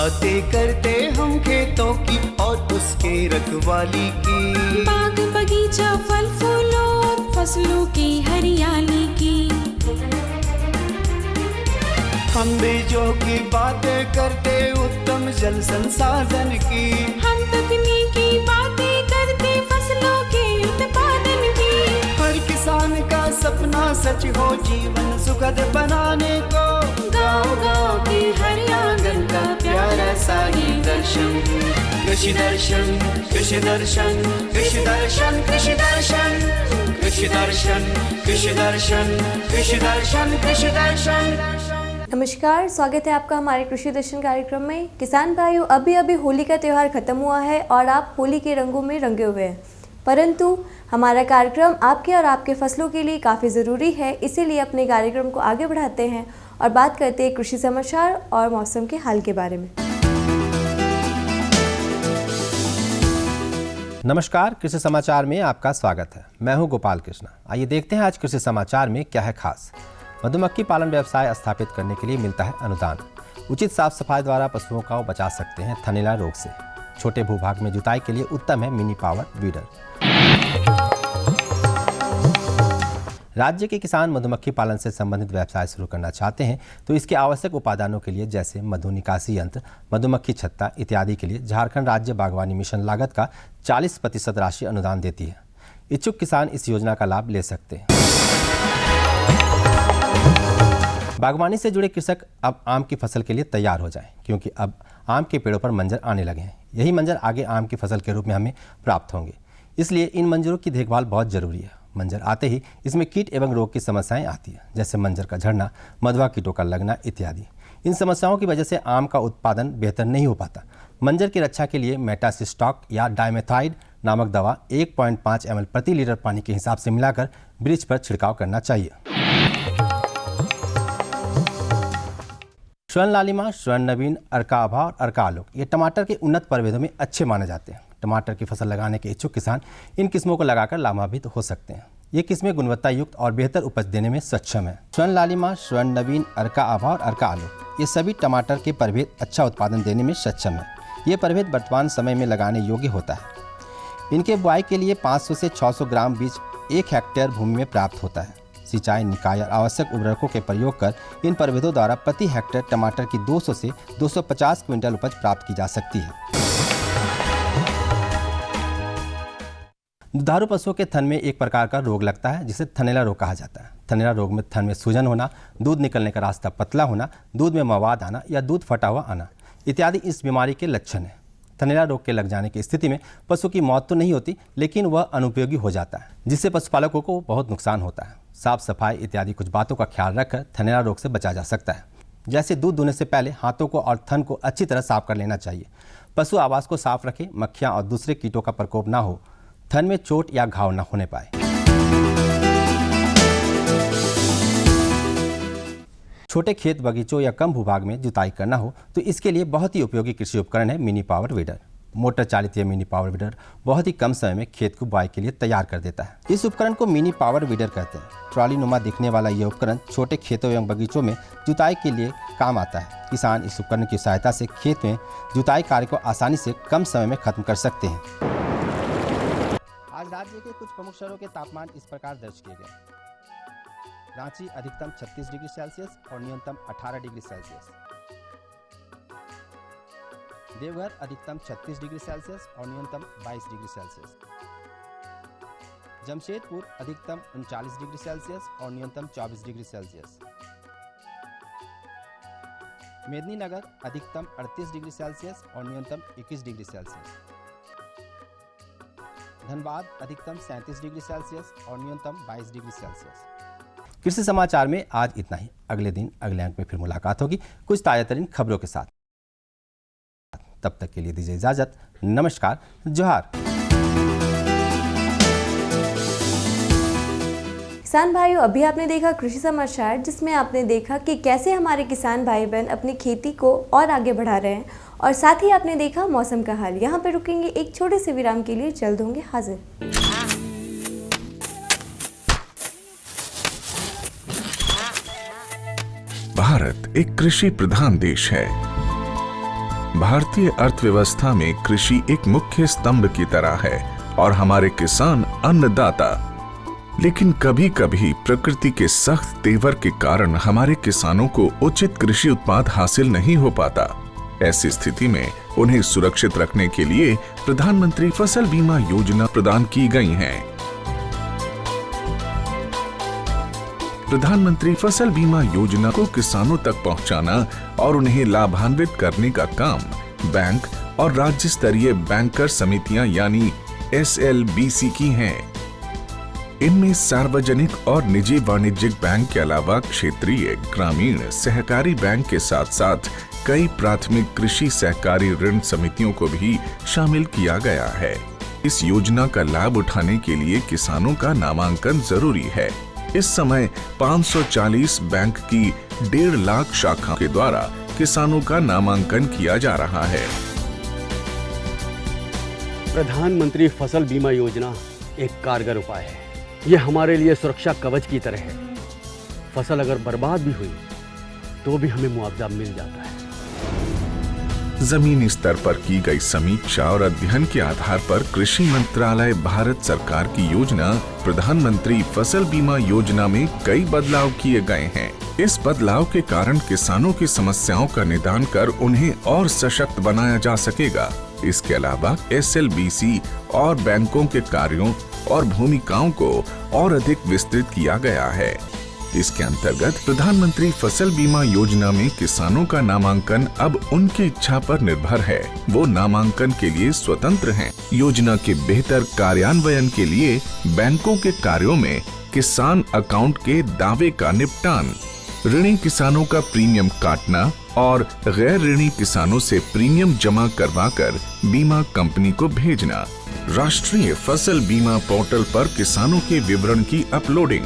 बातें करते हम खेतों की और उसके रखवाली की। बाग बगीचा फल फूलों और फसलों की हरियाली की। हम बीजों की बातें करते उत्तम जल संसाधन की। हम तकनीकी बातें करते फसलों के उत्पादन की। हर किसान का सपना सच हो जीवन सुखद बनाने को। गाँव-गाँव के हर आंगन का प्यारा सा ये दर्शन। कृषि दर्शन कृषि दर्शन कृषि दर्शन कृषि दर्शन कृषि दर्शन कृषि दर्शन कृषि दर्शन कृषि दर्शन। नमस्कार, स्वागत है आपका हमारे कृषि दर्शन कार्यक्रम में। किसान भाइयों, अभी होली का त्यौहार खत्म हुआ है और आप होली के रंगों में रंगे हुए हैं, परंतु हमारा कार्यक्रम आपके और आपके फसलों के लिए काफ़ी ज़रूरी है। इसीलिए अपने कार्यक्रम को आगे बढ़ाते हैं और बात करते हैं कृषि समाचार और मौसम के हाल के बारे में। नमस्कार, कृषि समाचार में आपका स्वागत है। मैं हूं गोपाल कृष्णा। आइए देखते हैं आज कृषि समाचार में क्या है खास। मधुमक्खी पालन व्यवसाय स्थापित करने के लिए मिलता है अनुदान। उचित साफ सफाई द्वारा पशुओं का बचा सकते हैं थनैला रोग से। छोटे भूभाग में जुताई के लिए उत्तम है मिनी पावर वीडर। राज्य के किसान मधुमक्खी पालन से संबंधित व्यवसाय शुरू करना चाहते हैं तो इसके आवश्यक उपादानों के लिए जैसे मधु निकासी यंत्र, मधुमक्खी छत्ता इत्यादि के लिए झारखंड राज्य बागवानी मिशन लागत का 40% राशि अनुदान देती है। इच्छुक किसान इस योजना का लाभ ले सकते हैं। बागवानी से जुड़े कृषक अब आम की फसल के लिए तैयार हो जाएं, क्योंकि अब आम के पेड़ों पर मंजर आने लगे हैं। यही मंजर आगे आम की फसल के रूप में हमें प्राप्त होंगे, इसलिए इन मंजरों की देखभाल बहुत जरूरी है। मंजर आते ही इसमें कीट एवं रोग की समस्याएं आती हैं, जैसे मंजर का झड़ना, मधुआ कीटों का लगना इत्यादि। इन समस्याओं की वजह से आम का उत्पादन बेहतर नहीं हो पाता। मंजर की रक्षा के लिए मेटासिस्टॉक या डाइमेथाइड नामक दवा 1.5 ml प्रति लीटर पानी के हिसाब से मिलाकर वृक्ष पर छिड़काव करना चाहिए। स्वर्ण लालिमा, स्वर्ण नवीन, अर्का आभा और अर्का आलोक ये टमाटर के उन्नत प्रभेदों में अच्छे माने जाते हैं। टमाटर की फसल लगाने के इच्छुक किसान इन किस्मों को लगाकर लाभान्वित हो सकते हैं। ये किस्में गुणवत्ता युक्त और बेहतर उपज देने में सक्षम है। स्वर्ण लालिमा, स्वर्ण नवीन, अर्का आभा और अर्का आलोक ये सभी टमाटर के प्रभेद अच्छा उत्पादन देने में सक्षम है। ये प्रभेद वर्तमान समय में लगाने योग्य होता है। इनके बुआई के लिए 500 से 600 ग्राम बीज 1 हेक्टेयर भूमि में प्राप्त होता है। सिंचाई, निकाय और आवश्यक उर्वरकों के प्रयोग कर इन प्रभेदों द्वारा प्रति हेक्टेयर टमाटर की 200 से 250 क्विंटल उपज प्राप्त की जा सकती है। दुधारू पशुओं के थन में एक प्रकार का रोग लगता है जिसे थनैला रोग कहा जाता है। थनैला रोग में थन में सूजन होना, दूध निकलने का रास्ता पतला होना, दूध में मवाद आना या दूध फटा हुआ आना इत्यादि इस बीमारी के लक्षण हैं। थनैला रोग के लग जाने की स्थिति में पशु की मौत तो नहीं होती, लेकिन वह अनुपयोगी हो जाता है, जिससे पशुपालकों को बहुत नुकसान होता है। साफ सफाई इत्यादि कुछ बातों का ख्याल रखकर थनैला रोग से बचा जा सकता है। जैसे दूध दूहने से पहले हाथों को और थन को अच्छी तरह साफ कर लेना चाहिए। पशु आवास को साफ रखें, मक्खियाँ और दूसरे कीटों का प्रकोप ना हो, थन में चोट या घाव न होने पाए। छोटे खेत बगीचों या कम भूभाग में जुताई करना हो तो इसके लिए बहुत ही उपयोगी कृषि उपकरण है मिनी पावर वीडर। मोटर चालित यह मिनी पावर वीडर बहुत ही कम समय में खेत को बुआई के लिए तैयार कर देता है। इस उपकरण को मिनी पावर वीडर कहते हैं। ट्रॉली नुमा दिखने वाला यह उपकरण छोटे खेतों एवं बगीचों में जुताई के लिए काम आता है। किसान इस उपकरण की सहायता से खेत में जुताई कार्य को आसानी से कम समय में खत्म कर सकते हैं। आज राज्य के कुछ प्रमुख शहरों के तापमान इस प्रकार दर्ज किए गए। रांची अधिकतम 36 डिग्री सेल्सियस और न्यूनतम 18 डिग्री सेल्सियस। देवघर अधिकतम 36 डिग्री सेल्सियस और न्यूनतम 22 डिग्री सेल्सियस। जमशेदपुर अधिकतम 39 डिग्री सेल्सियस और न्यूनतम 24 डिग्री सेल्सियस। मेदिनीनगर अधिकतम 38 डिग्री सेल्सियस और न्यूनतम 21 डिग्री सेल्सियस। धनबाद अधिकतम 37 डिग्री सेल्सियस और न्यूनतम 22 डिग्री सेल्सियस। कृषि समाचार में आज इतना ही। अगले दिन अगले अंक में फिर मुलाकात होगी कुछ ताजा तरीन खबरों के साथ। तब तक के लिए दीजिए इजाजत। नमस्कार, जोहार। किसान भाइयों, अभी आपने देखा कृषि समाचार, जिसमें आपने देखा कि कैसे हमारे किसान भाई बहन अपनी खेती को और आगे बढ़ा रहे हैं, और साथ ही आपने देखा मौसम का हाल। यहाँ पर रुकेंगे एक छोटे से विराम के लिए, जल्द होंगे हाजिर। भारत एक कृषि प्रधान देश है। भारतीय अर्थव्यवस्था में कृषि एक मुख्य स्तंभ की तरह है और हमारे किसान अन्नदाता। लेकिन कभी कभी प्रकृति के सख्त तेवर के कारण हमारे किसानों को उचित कृषि उत्पाद हासिल नहीं हो पाता। ऐसी स्थिति में उन्हें सुरक्षित रखने के लिए प्रधानमंत्री फसल बीमा योजना प्रदान की गई है। प्रधानमंत्री फसल बीमा योजना को किसानों तक पहुंचाना और उन्हें लाभान्वित करने का काम बैंक और राज्य स्तरीय बैंकर समितियां यानी SLBC की हैं। इनमें सार्वजनिक और निजी वाणिज्यिक बैंक के अलावा क्षेत्रीय, ग्रामीण, सहकारी बैंक के साथ साथ कई प्राथमिक कृषि सहकारी ऋण समितियों को भी शामिल किया गया है। इस योजना का लाभ उठाने के लिए किसानों का नामांकन जरूरी है। इस समय 540 बैंक की 1.5 लाख शाखाओं के द्वारा किसानों का नामांकन किया जा रहा है। प्रधानमंत्री फसल बीमा योजना एक कारगर उपाय है। ये हमारे लिए सुरक्षा कवच की तरह है। फसल अगर बर्बाद भी हुई तो भी हमें मुआवजा मिल जाता है। जमीनी स्तर पर की गई समीक्षा और अध्ययन के आधार पर कृषि मंत्रालय भारत सरकार की योजना प्रधानमंत्री फसल बीमा योजना में कई बदलाव किए गए हैं। इस बदलाव के कारण किसानों की समस्याओं का निदान कर उन्हें और सशक्त बनाया जा सकेगा। इसके अलावा SLBC और बैंकों के कार्यों और भूमिकाओं को और अधिक विस्तृत किया गया है। इसके अंतर्गत प्रधानमंत्री फसल बीमा योजना में किसानों का नामांकन अब उनकी इच्छा पर निर्भर है। वो नामांकन के लिए स्वतंत्र हैं। योजना के बेहतर कार्यान्वयन के लिए बैंकों के कार्यों में किसान अकाउंट के दावे का निपटान, ऋणी किसानों का प्रीमियम काटना और गैर ऋणी किसानों से प्रीमियम जमा करवाकर बीमा कंपनी को भेजना, राष्ट्रीय फसल बीमा पोर्टल पर किसानों के विवरण की अपलोडिंग,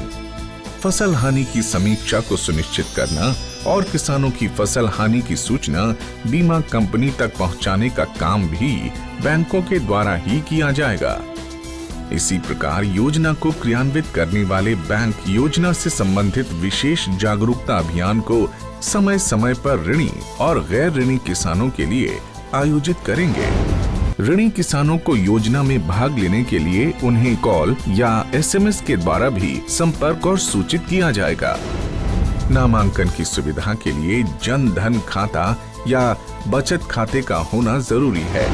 फसल हानि की समीक्षा को सुनिश्चित करना और किसानों की फसल हानि की सूचना बीमा कंपनी तक पहुंचाने का काम भी बैंकों के द्वारा ही किया जाएगा। इसी प्रकार योजना को क्रियान्वित करने वाले बैंक योजना से संबंधित विशेष जागरूकता अभियान को समय समय पर ऋणी और गैर ऋणी किसानों के लिए आयोजित करेंगे। ऋणी किसानों को योजना में भाग लेने के लिए उन्हें कॉल या SMS के द्वारा भी संपर्क और सूचित किया जाएगा। नामांकन की सुविधा के लिए जन धन खाता या बचत खाते का होना जरूरी है।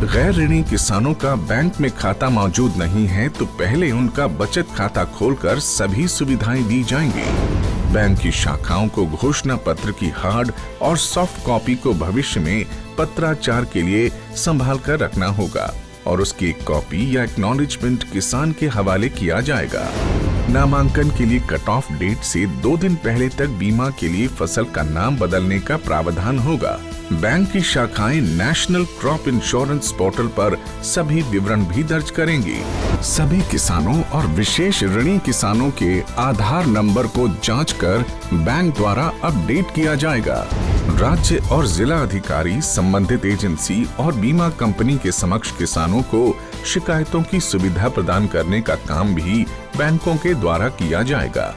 गैर ऋणी किसानों का बैंक में खाता मौजूद नहीं है तो पहले उनका बचत खाता खोलकर सभी सुविधाएं दी जाएंगी। बैंक की शाखाओं को घोषणा पत्र की हार्ड और सॉफ्ट कॉपी को भविष्य में पत्राचार के लिए संभाल कर रखना होगा और उसकी एक कॉपी या एक्नॉलेजमेंट किसान के हवाले किया जाएगा। नामांकन के लिए कट ऑफ डेट से 2 दिन पहले तक बीमा के लिए फसल का नाम बदलने का प्रावधान होगा। बैंक की शाखाएं नेशनल क्रॉप इंश्योरेंस पोर्टल पर सभी विवरण भी दर्ज करेंगी। सभी किसानों और विशेष ऋणी किसानों के आधार नंबर को जांचकर बैंक द्वारा अपडेट किया जाएगा। राज्य और जिला अधिकारी संबंधित एजेंसी और बीमा कंपनी के समक्ष किसानों को शिकायतों की सुविधा प्रदान करने का काम भी बैंकों के द्वारा किया जाएगा।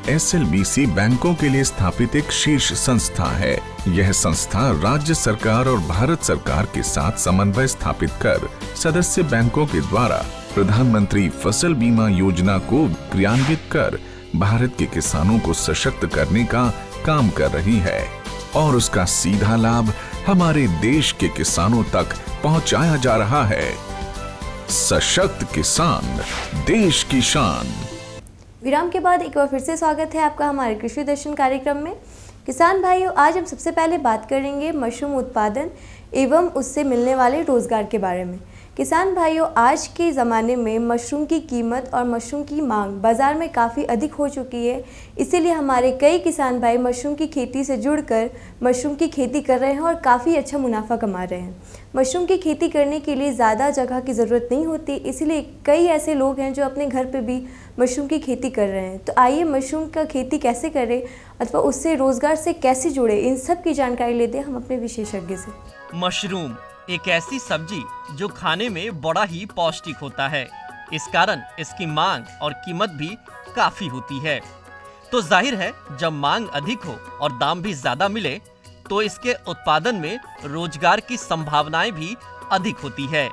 SLBC बैंकों के लिए स्थापित एक शीर्ष संस्था है। यह संस्था राज्य सरकार और भारत सरकार के साथ समन्वय स्थापित कर सदस्य बैंकों के द्वारा प्रधानमंत्री फसल बीमा योजना को क्रियान्वित कर भारत के किसानों को सशक्त करने का काम कर रही है और उसका सीधा लाभ हमारे देश के किसानों तक पहुंचाया जा रहा है। सशक्त किसान, देश की शान। विराम के बाद एक बार फिर से स्वागत है आपका हमारे कृषि दर्शन कार्यक्रम में। किसान भाइयों, आज हम सबसे पहले बात करेंगे मशरूम उत्पादन एवं उससे मिलने वाले रोजगार के बारे में। किसान भाइयों, आज के ज़माने में मशरूम की कीमत और मशरूम की मांग बाज़ार में काफ़ी अधिक हो चुकी है। इसीलिए हमारे कई किसान भाई मशरूम की खेती से जुड़कर मशरूम की खेती कर रहे हैं और काफ़ी अच्छा मुनाफा कमा रहे हैं। मशरूम की खेती करने के लिए ज़्यादा जगह की ज़रूरत नहीं होती, इसीलिए कई ऐसे लोग हैं जो अपने घर पे भी मशरूम की खेती कर रहे हैं। तो आइए मशरूम का खेती कैसे करें अथवा उससे रोज़गार से कैसे जुड़े, इन सब की जानकारी लेते हैं हम अपने विशेषज्ञ से। मशरूम एक ऐसी सब्जी जो खाने में बड़ा ही पौष्टिक होता है। इस कारण इसकी मांग और कीमत भी काफी होती है। तो जाहिर है जब मांग अधिक हो और दाम भी ज्यादा मिले तो इसके उत्पादन में रोजगार की संभावनाएं भी अधिक होती है।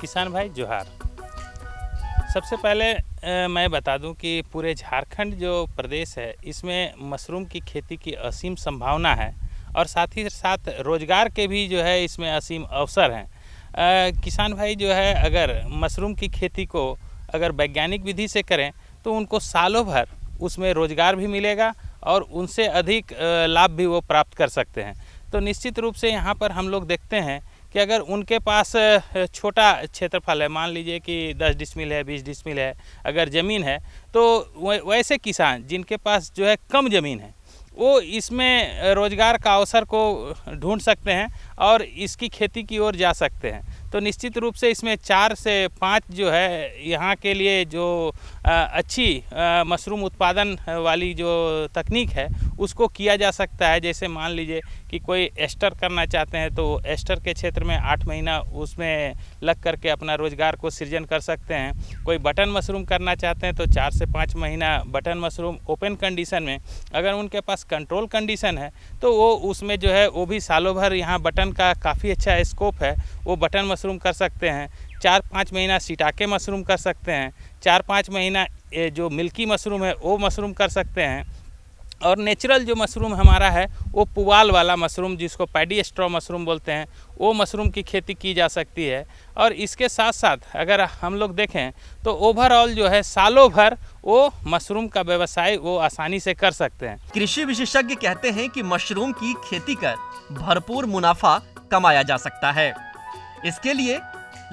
किसान भाई जोहार। सबसे पहले मैं बता दूं कि पूरे झारखंड जो प्रदेश है इसमें मशरूम की खेती की असीम संभावना है और साथ ही साथ रोजगार के भी जो है इसमें असीम अवसर हैं। किसान भाई जो है अगर मशरूम की खेती को अगर वैज्ञानिक विधि से करें तो उनको सालों भर उसमें रोजगार भी मिलेगा और उनसे अधिक लाभ भी वो प्राप्त कर सकते हैं। तो निश्चित रूप से यहाँ पर हम लोग देखते हैं कि अगर उनके पास छोटा क्षेत्रफल है, मान लीजिए कि 10 डिसमिल है, 20 डिसमिल है अगर ज़मीन है, तो वैसे किसान जिनके पास जो है कम ज़मीन है वो इसमें रोज़गार का अवसर को ढूंढ सकते हैं और इसकी खेती की ओर जा सकते हैं। तो निश्चित रूप से इसमें 4 से 5 जो है यहाँ के लिए जो अच्छी मशरूम उत्पादन वाली जो तकनीक है उसको किया जा सकता है। जैसे मान लीजिए कि कोई एस्टर करना चाहते हैं तो एस्टर के क्षेत्र में 8 महीना उसमें लग करके अपना रोज़गार को सृजन कर सकते हैं। कोई बटन मशरूम करना चाहते हैं तो 4 से 5 महीना बटन मशरूम ओपन कंडीशन में, अगर उनके पास कंट्रोल कंडीशन है तो वो उसमें जो है वो भी सालों भर यहाँ बटन का काफ़ी अच्छा स्कोप है, वो बटन मशरूम कर सकते हैं। 4-5 महीना सिटाके मशरूम कर सकते हैं, 4-5 महीना जो मिल्की मशरूम है वो मशरूम कर सकते हैं। और नेचुरल जो मशरूम हमारा है वो पुआल वाला मशरूम जिसको पैडी स्ट्रॉ मशरूम बोलते हैं, वो मशरूम की खेती की जा सकती है। और इसके साथ साथ अगर हम लोग देखें तो ओवरऑल जो है सालों भर वो मशरूम का व्यवसाय वो आसानी से कर सकते हैं। कृषि विशेषज्ञ कहते हैं कि मशरूम की खेती कर भरपूर मुनाफा कमाया जा सकता है। इसके लिए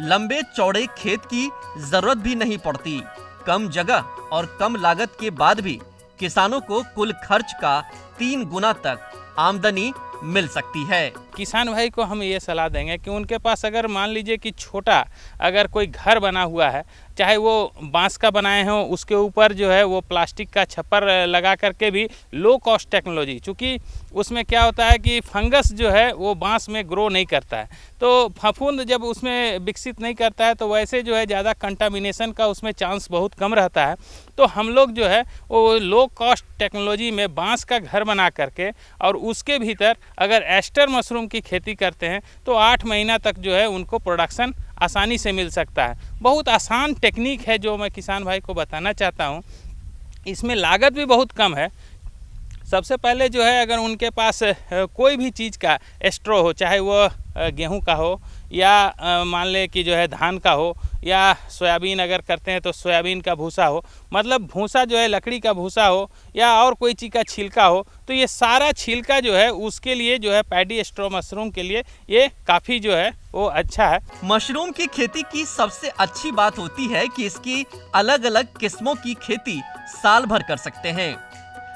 लंबे चौड़े खेत की जरूरत भी नहीं पड़ती। कम जगह और कम लागत के बाद भी किसानों को कुल खर्च का 3 गुना तक आमदनी मिल सकती है। किसान भाई को हम ये सलाह देंगे कि उनके पास अगर मान लीजिए कि छोटा अगर कोई घर बना हुआ है, चाहे वो बांस का बनाए हों, उसके ऊपर जो है वो प्लास्टिक का छप्पर लगा करके भी लो कॉस्ट टेक्नोलॉजी, चूँकि उसमें क्या होता है कि फंगस जो है वो बांस में ग्रो नहीं करता है, तो फफूंद जब उसमें विकसित नहीं करता है तो वैसे जो है ज़्यादा कंटामिनेशन का उसमें चांस बहुत कम रहता है। तो हम लोग जो है वो लो कॉस्ट टेक्नोलॉजी में बांस का घर बना करके और उसके भीतर अगर एस्टर मशरूम की खेती करते हैं तो 8 महीना तक जो है उनको प्रोडक्शन आसानी से मिल सकता है। बहुत आसान टेक्निक है जो मैं किसान भाई को बताना चाहता हूँ। इसमें लागत भी बहुत कम है। सबसे पहले जो है अगर उनके पास कोई भी चीज़ का स्ट्रॉ हो, चाहे वो गेहूं का हो या मान ले कि जो है धान का हो या सोयाबीन अगर करते हैं तो सोयाबीन का भूसा हो, मतलब भूसा जो है लकड़ी का भूसा हो या और कोई चीज़ का छिलका हो, तो ये सारा छिलका जो है उसके लिए जो है पैडी स्ट्रॉ मशरूम के लिए ये काफ़ी जो है वो अच्छा है। मशरूम की खेती की सबसे अच्छी बात होती है कि इसकी अलग अलग किस्मों की खेती साल भर कर सकते हैं।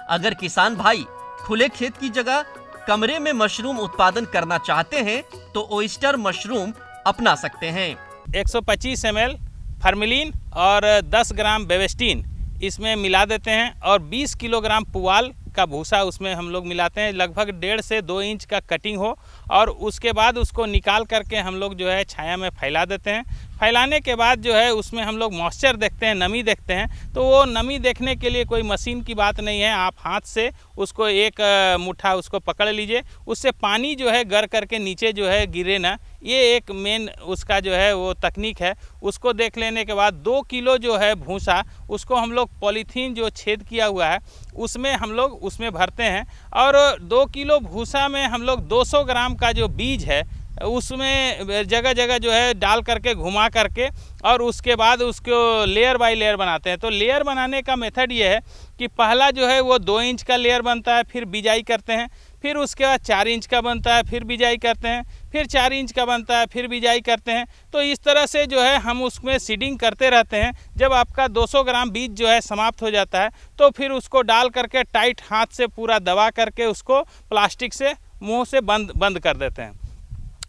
अगर किसान भाई खुले खेत की जगह कमरे में मशरूम उत्पादन करना चाहते हैं तो ओयस्टर मशरूम अपना सकते हैं। 125 ml फार्मेलिन और 10 ग्राम बेवेस्टीन इसमें मिला देते हैं और 20 किलोग्राम पुआल का भूसा उसमें हम लोग मिलाते हैं। लगभग 1.5 से 2 इंच का कटिंग हो और उसके बाद उसको निकाल करके हम लोग जो है छाया में फैला देते हैं। फैलाने के बाद जो है उसमें हम लोग मॉइस्चर देखते हैं, नमी देखते हैं। तो वो नमी देखने के लिए कोई मशीन की बात नहीं है, आप हाथ से उसको एक मुट्ठा उसको पकड़ लीजिए, उससे पानी जो है गर करके नीचे जो है गिरे ना, ये एक मेन उसका जो है वो तकनीक है। उसको देख लेने के बाद 2 किलो जो है भूसा उसको हम लोग पॉलीथीन जो छेद किया हुआ है उसमें हम लोग उसमें भरते हैं और 2 किलो भूसा में हम लोग 200 ग्राम का जो बीज है उसमें जगह जगह जो है डाल करके घुमा करके और उसके बाद उसको लेयर बाय लेयर बनाते हैं। तो लेयर बनाने का मेथड ये है कि पहला जो है वो 2 इंच का लेयर बनता है, फिर बिजाई करते हैं, फिर उसके बाद 4 इंच का बनता है, फिर बिजाई करते हैं, फिर 4 इंच का बनता है, फिर बिजाई करते हैं। तो इस तरह से जो है हम उसमें सीडिंग करते रहते हैं। जब आपका 200 ग्राम बीज जो है समाप्त हो जाता है तो फिर उसको डाल करके टाइट हाथ से पूरा दबा करके उसको प्लास्टिक से मुँह से बंद कर देते हैं।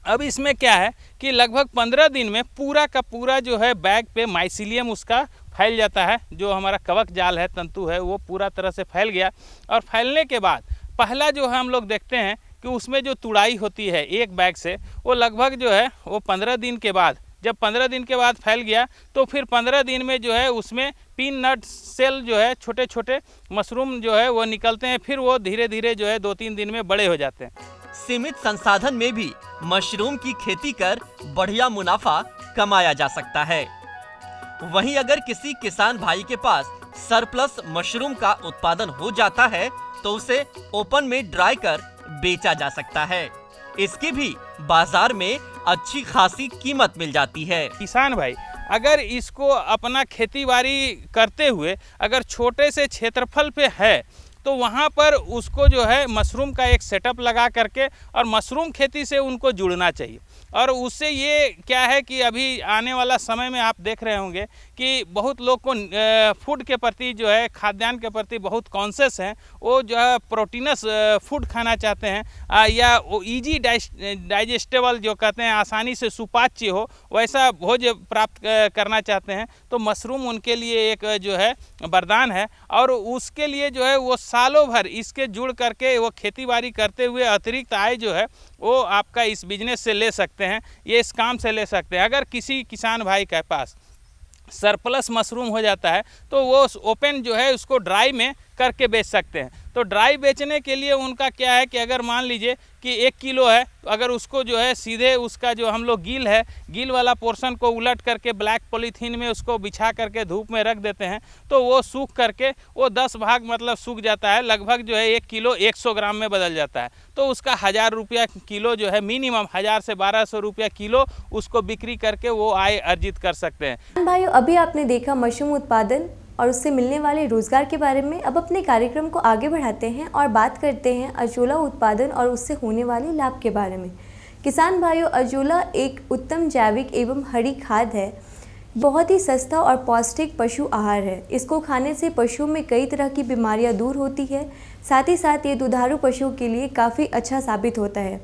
अब इसमें क्या है कि लगभग 15 दिन में पूरा का पूरा जो है बैग पे माइसीलियम उसका फैल जाता है। जो हमारा कवक जाल है, तंतु है, वो पूरा तरह से फैल गया। और फैलने के बाद पहला जो है हम लोग देखते हैं कि उसमें जो तुड़ाई होती है एक बैग से, वो लगभग जो है वो 15 दिन के बाद, जब 15 दिन के बाद फैल गया तो फिर 15 दिन में जो है उसमें पिन नट सेल जो है छोटे छोटे मशरूम जो है वो निकलते हैं। फिर वो धीरे धीरे जो है 2-3 दिन में बड़े हो जाते हैं। सीमित संसाधन में भी मशरूम की खेती कर बढ़िया मुनाफा कमाया जा सकता है। वहीं अगर किसी किसान भाई के पास सरप्लस मशरूम का उत्पादन हो जाता है तो उसे ओपन में ड्राई कर बेचा जा सकता है। इसकी भी बाजार में अच्छी खासी कीमत मिल जाती है। किसान भाई अगर इसको अपना खेती बाड़ी करते हुए अगर छोटे से क्षेत्रफल पे है तो वहाँ पर उसको जो है मशरूम का एक सेटअप लगा करके और मशरूम खेती से उनको जुड़ना चाहिए। और उससे ये क्या है कि अभी आने वाला समय में आप देख रहे होंगे कि बहुत लोग को फूड के प्रति जो है खाद्यान्न के प्रति बहुत कॉन्शियस हैं। वो जो है प्रोटीनस फूड खाना चाहते हैं या वो इजी डाइजेस्टेबल जो कहते हैं आसानी से सुपाच्य हो वैसा भोज्य प्राप्त करना चाहते हैं। तो मशरूम उनके लिए एक जो है वरदान है और उसके लिए जो है वो सालों भर इसके जुड़ करके वो खेती बाड़ी करते हुए अतिरिक्त आय जो है वो आपका इस बिजनेस से ले सकते हैं, ये इस काम से ले सकते हैं। अगर किसी किसान भाई के पास सरप्लस मशरूम हो जाता है तो वो ओपन जो है उसको ड्राई में करके बेच सकते हैं। तो ड्राई बेचने के लिए उनका क्या है कि अगर मान लीजिए कि 1 किलो है तो अगर उसको जो है सीधे उसका जो हम लोग गिल है गिल वाला पोर्शन को उलट करके ब्लैक पॉलीथीन में उसको बिछा करके धूप में रख देते हैं तो वो सूख करके वो 10 भाग मतलब सूख जाता है, लगभग जो है 1 किलो 100 ग्राम में बदल जाता है। तो उसका 1000 रुपया किलो जो है मिनिमम 1000 से 1200 रुपया किलो उसको बिक्री करके वो आय अर्जित कर सकते हैं। भाइयों, अभी आपने देखा मशरूम उत्पादन और उससे मिलने वाले रोजगार के बारे में। अब अपने कार्यक्रम को आगे बढ़ाते हैं और बात करते हैं अजोला उत्पादन और उससे होने वाले लाभ के बारे में। किसान भाइयों, अजोला एक उत्तम जैविक एवं हरी खाद है। बहुत ही सस्ता और पौष्टिक पशु आहार है। इसको खाने से पशुओं में कई तरह की बीमारियां दूर होती है। साथ ही साथ ये दुधारू पशुओं के लिए काफ़ी अच्छा साबित होता है।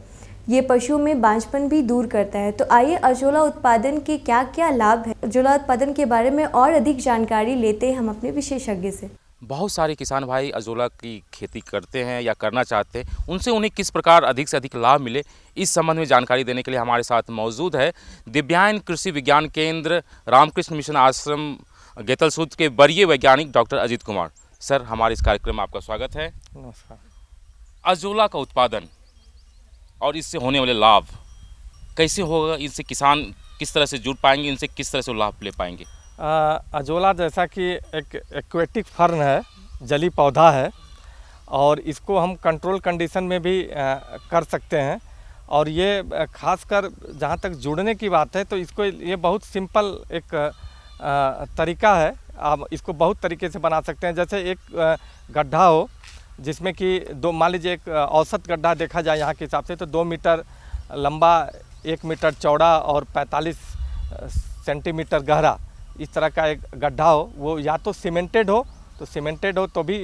ये पशुओं में बांझपन भी दूर करता है। तो आइए अजोला उत्पादन के क्या क्या लाभ है, अजोला उत्पादन के बारे में और अधिक जानकारी लेते हैं हम अपने विशेषज्ञ से। बहुत सारे किसान भाई अजोला की खेती करते हैं या करना चाहते हैं, उनसे उन्हें किस प्रकार अधिक से अधिक लाभ मिले इस संबंध में जानकारी देने के लिए हमारे साथ मौजूद है दिव्यांग कृषि विज्ञान केंद्र रामकृष्ण मिशन आश्रम गेतलसूद के वरीय वैज्ञानिक डॉक्टर अजीत कुमार। सर, हमारे इस कार्यक्रम में आपका स्वागत है। नमस्कार। अजोला का उत्पादन और इससे होने वाले लाभ कैसे होगा, इनसे किसान किस तरह से जुड़ पाएंगे, इनसे किस तरह से लाभ ले पाएंगे? अजोला जैसा कि एक एक्वेटिक फर्न है, जली पौधा है और इसको हम कंट्रोल कंडीशन में भी कर सकते हैं। और ये खासकर जहाँ तक जुड़ने की बात है तो इसको ये बहुत सिंपल एक तरीका है। आप इसको बहुत तरीके से बना सकते हैं। जैसे एक गड्ढा हो जिसमें कि मान लीजिए एक औसत गड्ढा देखा जाए यहाँ के हिसाब से तो 2 मीटर लंबा, 1 मीटर चौड़ा और 45 सेंटीमीटर गहरा, इस तरह का एक गड्ढा हो। वो या तो सीमेंटेड हो तो भी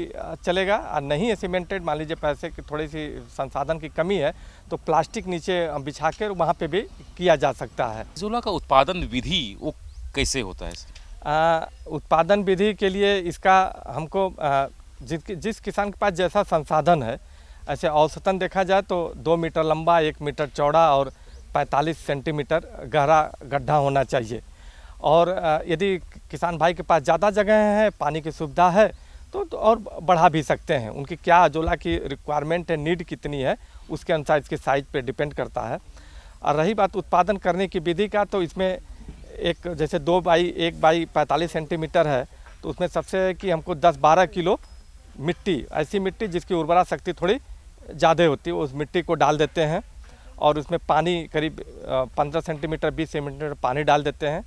चलेगा, और नहीं है सीमेंटेड, मान लीजिए पैसे की थोड़ी सी संसाधन की कमी है तो प्लास्टिक नीचे बिछा कर वहाँ पे भी किया जा सकता है। अजोला का उत्पादन विधि वो कैसे होता है? उत्पादन विधि के लिए इसका हमको जिस किसान के पास जैसा संसाधन है, ऐसे औसतन देखा जाए तो 2 मीटर लंबा, 1 मीटर चौड़ा और 45 सेंटीमीटर गहरा गड्ढा होना चाहिए। और यदि किसान भाई के पास ज़्यादा जगह है, पानी की सुविधा है तो और बढ़ा भी सकते हैं। उनकी क्या अजोला की रिक्वायरमेंट है, नीड कितनी है, उसके अनुसार इसके साइज पे डिपेंड करता है। और रही बात उत्पादन करने की विधि का, तो इसमें एक जैसे 2 बाई 1 बाई 45 सेंटीमीटर है तो उसमें सबसे कि हमको 10-12 किलो मिट्टी, ऐसी मिट्टी जिसकी उर्वरा शक्ति थोड़ी ज़्यादा होती है, उस मिट्टी को डाल देते हैं और उसमें पानी करीब 15 सेंटीमीटर 20 सेंटीमीटर पानी डाल देते हैं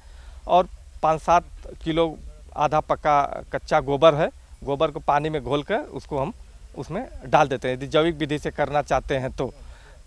और 5-7 किलो आधा पका कच्चा गोबर है, गोबर को पानी में घोलकर उसको हम उसमें डाल देते हैं। यदि जैविक विधि से करना चाहते हैं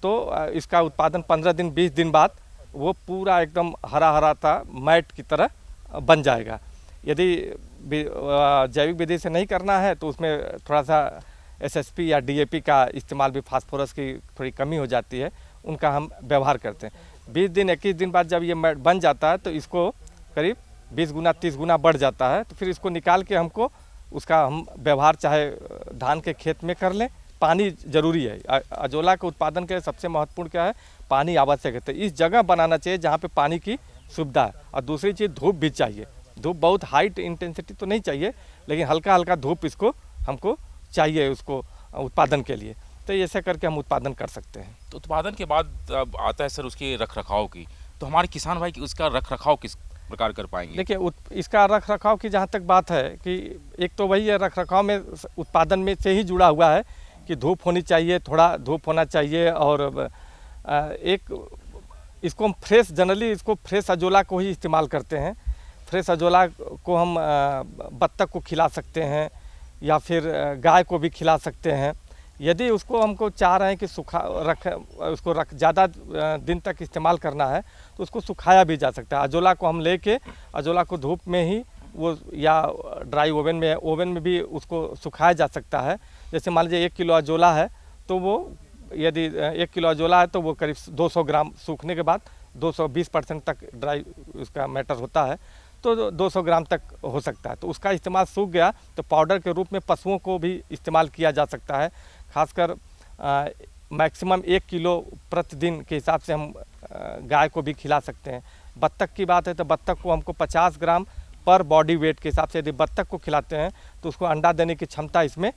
तो इसका उत्पादन 15 दिन 20 दिन बाद वो पूरा एकदम हरा हरा सा मैट की तरह बन जाएगा। यदि जैविक विधि से नहीं करना है तो उसमें थोड़ा सा SSP या DAP का इस्तेमाल भी, फास्फोरस की थोड़ी कमी हो जाती है, उनका हम व्यवहार करते हैं। 20 दिन 21 दिन बाद जब ये मैट बन जाता है तो इसको करीब 20 गुना 30 गुना बढ़ जाता है। तो फिर इसको निकाल के हमको उसका हम व्यवहार चाहे धान के खेत में कर लें। पानी ज़रूरी है। अजोला के उत्पादन के सबसे महत्वपूर्ण क्या है, पानी आवश्यक है। तो इस जगह बनाना चाहिए जहाँ पे पानी की सुविधा है। और दूसरी चीज़ धूप भी चाहिए। धूप बहुत हाई इंटेंसिटी तो नहीं चाहिए, लेकिन हल्का हल्का धूप इसको हमको चाहिए उसको उत्पादन के लिए। तो ऐसे करके हम उत्पादन कर सकते हैं। तो उत्पादन के बाद अब आता है सर उसके रख रखाव की, तो हमारे किसान भाई की उसका रख रखाव किस प्रकार कर पाएंगे? देखिए इसका रख रखाव की जहाँ तक बात है कि एक तो वही है, रख रखाव में उत्पादन में से ही जुड़ा हुआ है कि धूप होनी चाहिए, थोड़ा धूप होना चाहिए, और एक इसको हम जनरली इसको फ्रेश अजोला को ही इस्तेमाल करते हैं। फ्रेश अजोला को हम बत्तख को खिला सकते हैं या फिर गाय को भी खिला सकते हैं। यदि उसको हमको चाह रहे हैं कि उसको ज़्यादा दिन तक इस्तेमाल करना है तो उसको सुखाया भी जा सकता है। अजोला को हम लेके अजोला को धूप में ही वो या ड्राई ओवन में भी उसको सुखाया जा सकता है। जैसे मान लीजिए 1 किलो अजोला है तो वो यदि 1 किलो अजोला है तो वो करीब 200 ग्राम सूखने के बाद 220% तक ड्राई उसका मैटर होता है, तो 200 ग्राम तक हो सकता है। तो उसका इस्तेमाल सूख गया तो पाउडर के रूप में पशुओं को भी इस्तेमाल किया जा सकता है। खासकर मैक्सिमम 1 किलो प्रतिदिन के हिसाब से हम गाय को भी खिला सकते हैं। बत्तख की बात है तो बत्तख को हमको 50 ग्राम पर बॉडी वेट के हिसाब से यदि बत्तख को खिलाते हैं तो उसको अंडा देने की क्षमता इसमें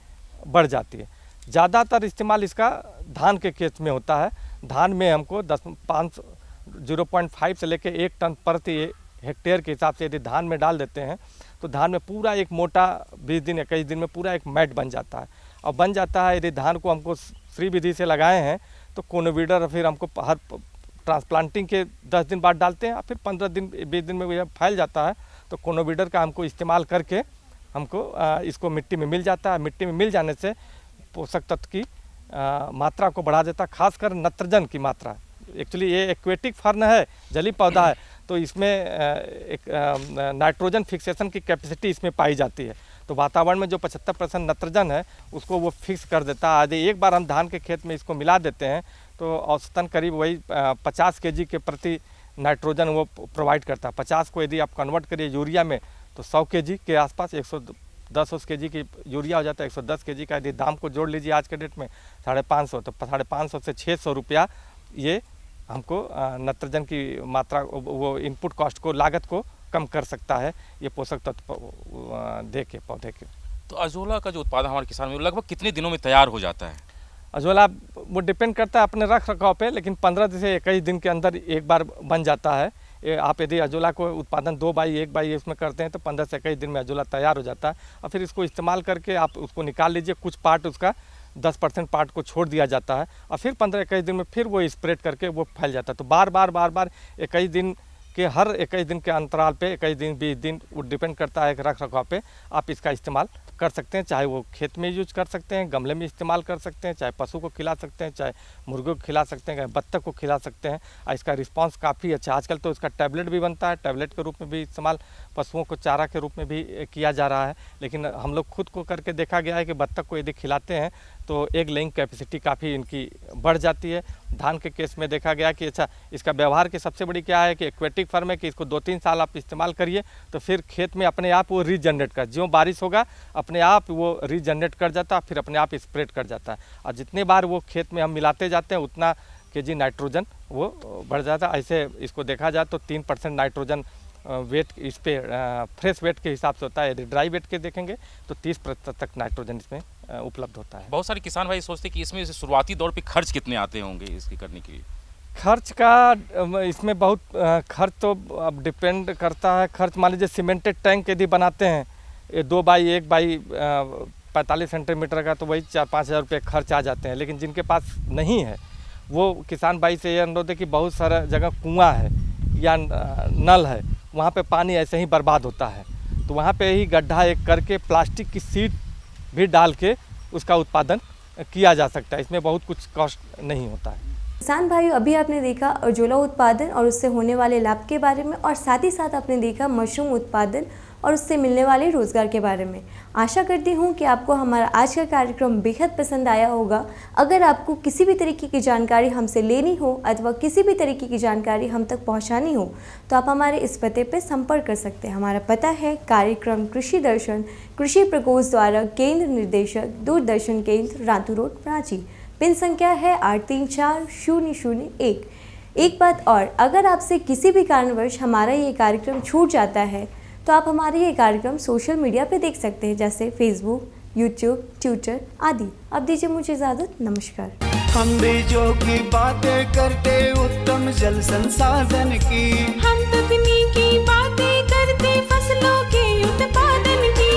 बढ़ जाती है। ज़्यादातर इस्तेमाल इसका धान के खेत में होता है। धान में हमको 0.5 से लेकर 1 टन प्रति हेक्टेयर के हिसाब से यदि धान में डाल देते हैं तो धान में पूरा एक मोटा 20 दिन 21 दिन में पूरा एक मैट बन जाता है। और बन जाता है, यदि धान को हमको फ्री विधि से लगाए हैं तो कोनोवीडर फिर हमको हर ट्रांसप्लांटिंग के 10 दिन बाद डालते हैं, फिर 15 दिन 20 दिन में यह फैल जाता है तो कोनोवीडर का हमको इस्तेमाल करके हमको इसको मिट्टी में मिल जाता है। मिट्टी में मिल जाने से पोषक तत्व की मात्रा को बढ़ा देता है, खासकर नत्रजन की मात्रा। एक्चुअली ये एक्वेटिक फर्न है, जली पौधा है, तो इसमें एक नाइट्रोजन फिक्सेशन की कैपेसिटी इसमें पाई जाती है। तो वातावरण में जो 75% नत्रजन है उसको वो फिक्स कर देता है। यदि एक बार हम धान के खेत में इसको मिला देते हैं तो औसतन करीब वही 50 kg के प्रति नाइट्रोजन वो प्रोवाइड करता है। 50 को यदि आप कन्वर्ट करिए यूरिया में तो 100 kg के आसपास 110 kg की यूरिया हो जाता है। 110 kg का यदि दाम को जोड़ लीजिए आज के डेट में 550, तो 550 से 600 रुपया ये हमको नत्रजन की मात्रा, वो इनपुट कॉस्ट को, लागत को कम कर सकता है ये पोषक तत्व दे के पौधे के। तो अजोला का जो उत्पादन हमारे किसान में लगभग कितने दिनों में तैयार हो जाता है? अजोला वो डिपेंड करता है अपने रख रखाव पे, लेकिन 15 से 21 दिन के अंदर एक बार बन जाता है। आप यदि अजोला को उत्पादन 2 बाई 1 बाई इसमें करते हैं तो 15 से 21 दिन में अजोला तैयार हो जाता है। और फिर इसको इस्तेमाल करके आप उसको निकाल लीजिए, कुछ पार्ट उसका 10% पार्ट को छोड़ दिया जाता है और फिर 15-21 दिन में फिर वो स्प्रेड करके वो फैल जाता है। तो बार बार 21 दिन के, हर 21 दिन के अंतराल पे 21 दिन 20 दिन वो डिपेंड करता है रख रखाव पे, आप इसका इस्तेमाल कर सकते हैं। चाहे वो खेत में यूज कर सकते हैं, गमले में इस्तेमाल कर सकते हैं, चाहे पशु को खिला सकते हैं, चाहे मुर्गों को खिला सकते हैं, चाहे बत्तख को खिला सकते हैं। और इसका रिस्पांस काफ़ी अच्छा। आजकल तो इसका टैबलेट भी बनता है, टैबलेट के रूप में भी इस्तेमाल पशुओं को चारा के रूप में भी किया जा रहा है। लेकिन हम लोग खुद को करके देखा गया है कि बत्तख को यदि खिलाते हैं तो एग लेइंग कैपेसिटी काफ़ी इनकी बढ़ जाती है। धान के केस में देखा गया कि अच्छा, इसका व्यवहार की सबसे बड़ी क्या है कि एक्वेटिक फार्म है कि इसको 2-3 साल आप इस्तेमाल करिए तो फिर खेत में अपने आप वो रीजनरेट कर, ज्यों बारिश होगा अपने आप वो रीजनरेट कर जाता है, फिर अपने आप स्प्रेड कर जाता है। और जितने बार वो खेत में हम मिलाते जाते हैं उतना kg नाइट्रोजन वो बढ़ जाता है। ऐसे इसको देखा जाए तो 3% नाइट्रोजन वेट इस पे फ्रेश वेट के हिसाब से होता है। यदि ड्राई वेट के देखेंगे तो 30% तक नाइट्रोजन इसमें उपलब्ध होता है। बहुत सारे किसान भाई सोचते हैं कि इसमें शुरुआती दौर पे खर्च कितने आते होंगे इसकी करने के लिए? खर्च का इसमें बहुत खर्च तो अब डिपेंड करता है। खर्च मान लीजिए सीमेंटेड टैंक यदि बनाते हैं 2 बाई 1 बाई 45 सेंटीमीटर का तो वही 4-5 हज़ार रुपये खर्च आ जाते हैं। लेकिन जिनके पास नहीं है वो किसान भाई से ये अनुरोध है कि बहुत सारा जगह कुआं है या नल है, वहाँ पे पानी ऐसे ही बर्बाद होता है, तो वहाँ पे ही गड्ढा एक करके प्लास्टिक की सीट भी डाल के उसका उत्पादन किया जा सकता है। इसमें बहुत कुछ कॉस्ट नहीं होता है। किसान भाइयों, अभी आपने देखा अजोला उत्पादन और उससे होने वाले लाभ के बारे में, और साथ ही साथ आपने देखा मशरूम उत्पादन और उससे मिलने वाले रोज़गार के बारे में। आशा करती हूँ कि आपको हमारा आज का कार्यक्रम बेहद पसंद आया होगा। अगर आपको किसी भी तरीके की जानकारी हमसे लेनी हो अथवा किसी भी तरीके की जानकारी हम तक पहुँचानी हो तो आप हमारे इस पते पर संपर्क कर सकते हैं। हमारा पता है कार्यक्रम कृषि दर्शन, कृषि प्रकोष्ठ द्वारा केंद्र निर्देशक, दूरदर्शन केंद्र, रातू रोड, रांची। पिन संख्या है 834001। एक बात और, अगर आपसे किसी भी कारणवश हमारा ये कार्यक्रम छूट जाता है तो आप हमारे ये कार्यक्रम सोशल मीडिया पे देख सकते हैं, जैसे फेसबुक, यूट्यूब, ट्विटर आदि। अब दीजिए मुझे इजाज़त, नमस्कार। हम बीजों की बातें करते उत्तम जल संसाधन की, हम तकनीकी बातें करते फसलों के उत्पादन की।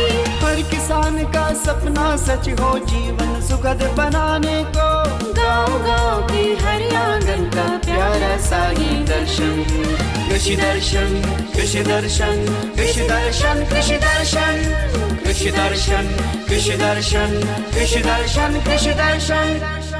हर किसान का सपना सच हो जीवन सुखद बनाने को, गाँव-गाँव के हर आंगन का प्यारा सा ये दर्शन। कृषि दर्शन, कृषि दर्शन, कृषि दर्शन, कृषि दर्शन, कृषि दर्शन, कृषि दर्शन, कृषि दर्शन, कृषि दर्शन।